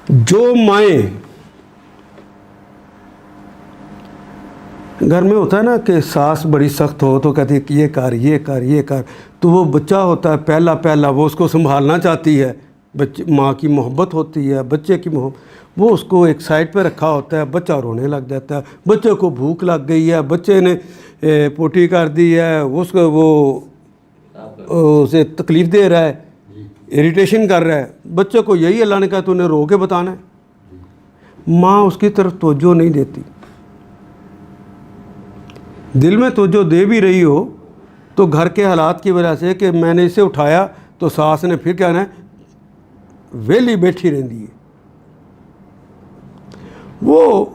जो माएँ घर में होता है ना कि सास बड़ी सख्त हो तो कहती है कि ये कर ये कर ये कर, तो वो बच्चा होता है पहला पहला वो उसको संभालना चाहती है। बच्चे माँ की मोहब्बत होती है, बच्चे की मोहब्बत, वो उसको एक साइड पे रखा होता है, बच्चा रोने लग जाता है, बच्चे को भूख लग गई है, बच्चे ने पोटी कर दी है, उसको वो उसे तकलीफ़ दे रहा है, इरिटेशन कर रहा है, बच्चे को यही अल्लाह ने कहा तूने रो के बताना है। माँ उसकी तरफ तवज्जो नहीं देती, दिल में तवज्जो दे भी रही हो तो घर के हालात की वजह से कि मैंने इसे उठाया तो सास ने फिर कहना है वेली बैठी रहती है, वो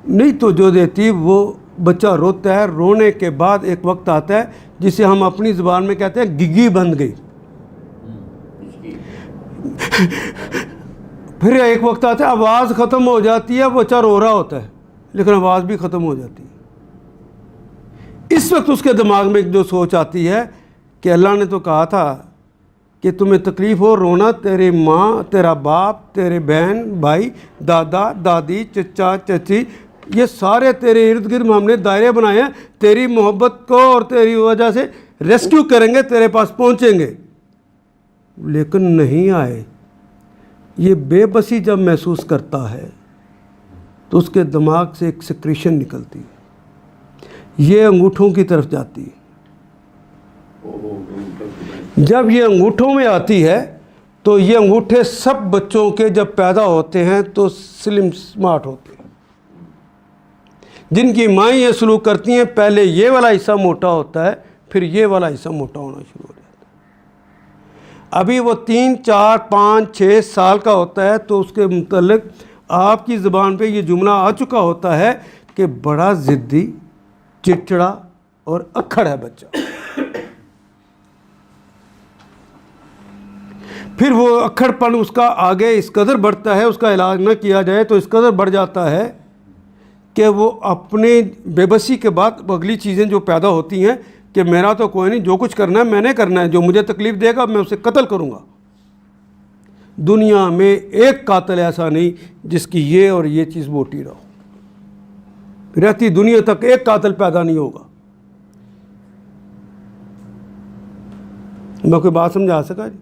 नहीं तवज्जो देती। वो बच्चा रोता है, रोने के बाद एक वक्त आता है जिसे हम अपनी ज़ुबान में कहते हैं गिग्गी बंद गई। फिर एक वक्त आता है आवाज़ ख़त्म हो जाती है, बच्चा रो रहा होता है लेकिन आवाज़ भी ख़त्म हो जाती है। इस वक्त उसके दिमाग में जो सोच आती है कि अल्लाह ने तो कहा था कि तुम्हें तकलीफ़ हो रोना, तेरी माँ, तेरा बाप, तेरे बहन भाई, दादा दादी, चचा चची, ये सारे तेरे इर्द गिर्द हमने दायरे बनाए हैं, तेरी मोहब्बत को और तेरी वजह से रेस्क्यू करेंगे, तेरे पास पहुँचेंगे, लेकिन नहीं आए। ये बेबसी जब महसूस करता है तो उसके दिमाग से एक सिक्रीशन निकलती है, ये अंगूठों की तरफ जाती है। जब ये अंगूठों में आती है तो ये अंगूठे सब बच्चों के जब पैदा होते हैं तो स्लिम स्मार्ट होते हैं। जिनकी माएँ ये सलूक करती हैं, पहले ये वाला हिस्सा मोटा होता है, फिर ये वाला हिस्सा मोटा होना शुरू हो जाता है। अभी वो 3, 4, 5, 6 साल का होता है तो उसके मुतल्लिक आपकी ज़ुबान पे ये जुमला आ चुका होता है कि बड़ा ज़िद्दी, चिड़चिड़ा और अक्खड़ है बच्चा। फिर वो अक्खड़पन उसका आगे इस कदर बढ़ता है, उसका इलाज न किया जाए तो इस कदर बढ़ जाता है कि वो अपने बेबसी के बाद अगली चीज़ें जो पैदा होती हैं कि मेरा तो कोई नहीं, जो कुछ करना है मैंने करना है, जो मुझे तकलीफ़ देगा मैं उसे कत्ल करूँगा। दुनिया में एक कातिल ऐसा नहीं जिसकी ये और ये चीज़ मोटी रहो, रहती दुनिया तक एक कातिल पैदा नहीं होगा। मैं कोई बात समझा सका जी?